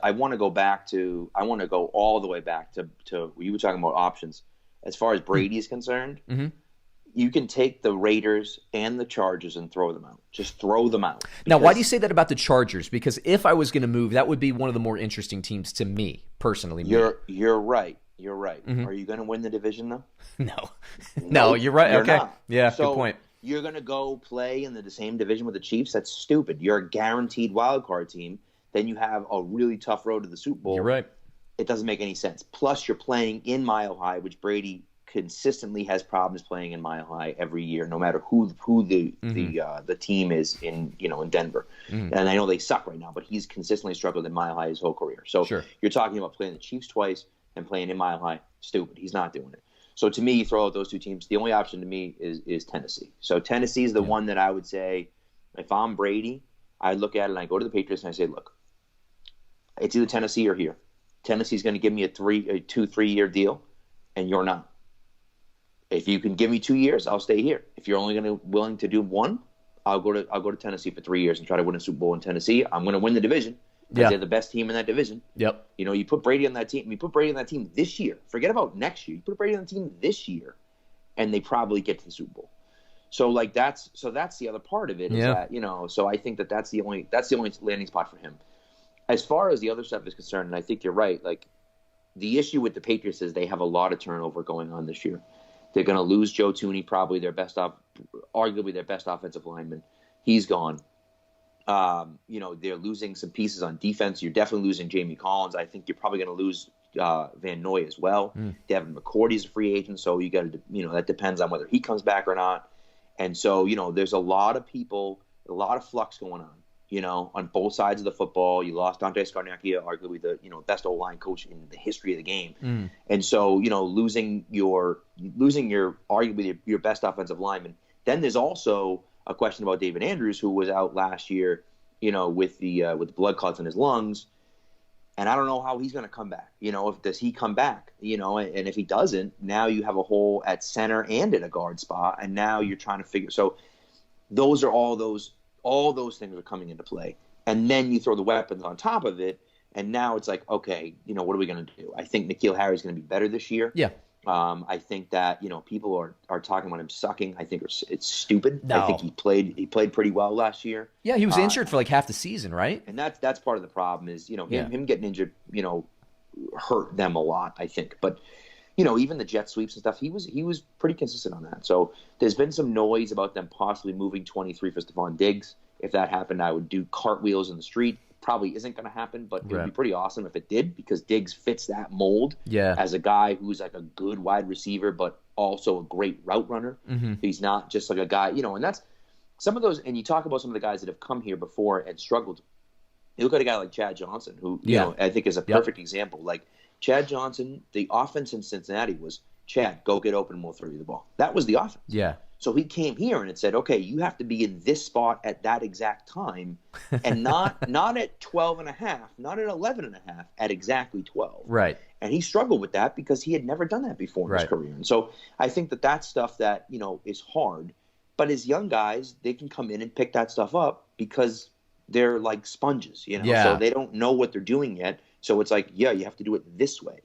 I want to go all the way back to you were talking about options. As far as Brady is concerned, you can take the Raiders and the Chargers and throw them out. Just throw them out. Now, why do you say that about the Chargers? Because if I was going to move, that would be one of the more interesting teams to me, personally. You're right. You're right. Are you going to win the division, though? No, you're right. You're okay. not. Yeah, so good point. You're going to go play in the same division with the Chiefs? That's stupid. You're a guaranteed wild card team. Then you have a really tough road to the Super Bowl. You're right. It doesn't make any sense. Plus, you're playing in Mile High, which Brady consistently has problems playing in Mile High every year, no matter who the team is in Denver. And I know they suck right now, but he's consistently struggled in Mile High his whole career. So you're talking about playing the Chiefs twice and playing in Mile High. Stupid. He's not doing it. So to me, you throw out those two teams. The only option to me is Tennessee. So Tennessee is the one that I would say, if I'm Brady, I look at it and I go to the Patriots and I say, look, it's either Tennessee or here. Tennessee's going to give me a 2-3 year deal, and you're not. If you can give me 2 years, I'll stay here. If you're only willing to do one, I'll go to Tennessee for 3 years and try to win a Super Bowl in Tennessee. I'm going to win the division because they're the best team in that division. Yep. You put Brady on that team. You put Brady on that team this year. Forget about next year. You put Brady on the team this year, and they probably get to the Super Bowl. So that's the other part of it is that So I think that's the only landing spot for him. As far as the other stuff is concerned, and I think you're right. Like the issue with the Patriots is they have a lot of turnover going on this year. They're going to lose Joe Thuney, probably arguably their best offensive lineman. He's gone. They're losing some pieces on defense. You're definitely losing Jamie Collins. I think you're probably going to lose Van Noy as well. Devin McCourty's a free agent, so you got to, that depends on whether he comes back or not. And so, there's a lot of people, a lot of flux going on. On both sides of the football. You lost Dante Scarnecchia, arguably the best O-line coach in the history of the game. And so, losing your arguably your best offensive lineman. Then there's also a question about David Andrews, who was out last year, with the blood clots in his lungs. And I don't know how he's going to come back. Does he come back? And if he doesn't, now you have a hole at center and at a guard spot, and now you're trying to figure. So all those things are coming into play. And then you throw the weapons on top of it, and now it's like, okay, what are we going to do? I think N'Keal Harry's going to be better this year. Yeah. I think that, people are talking about him sucking. I think it's stupid. No. I think he played pretty well last year. Yeah, he was injured for like half the season, right? And that's part of the problem is, him getting injured, hurt them a lot, I think. But, even the jet sweeps and stuff, he was pretty consistent on that. So there's been some noise about them possibly moving 23 for Stephon Diggs. If that happened, I would do cartwheels in the street. Probably isn't going to happen, but it would be pretty awesome if it did, because Diggs fits that mold as a guy who's like a good wide receiver, but also a great route runner. He's not just like a guy, and that's some of those. And you talk about some of the guys that have come here before and struggled. You look at a guy like Chad Johnson, who I think is a perfect example. Like Chad Johnson, the offense in Cincinnati was, Chad, go get open and we'll throw you the ball. That was the offense. Yeah. So he came here and it said, okay, you have to be in this spot at that exact time, and not at 12 and a half, not at 11 and a half, at exactly 12. Right. And he struggled with that because he had never done that before in his career. And so I think that's stuff that, is hard. But as young guys, they can come in and pick that stuff up because they're like sponges, So they don't know what they're doing yet. So it's like, you have to do it this way,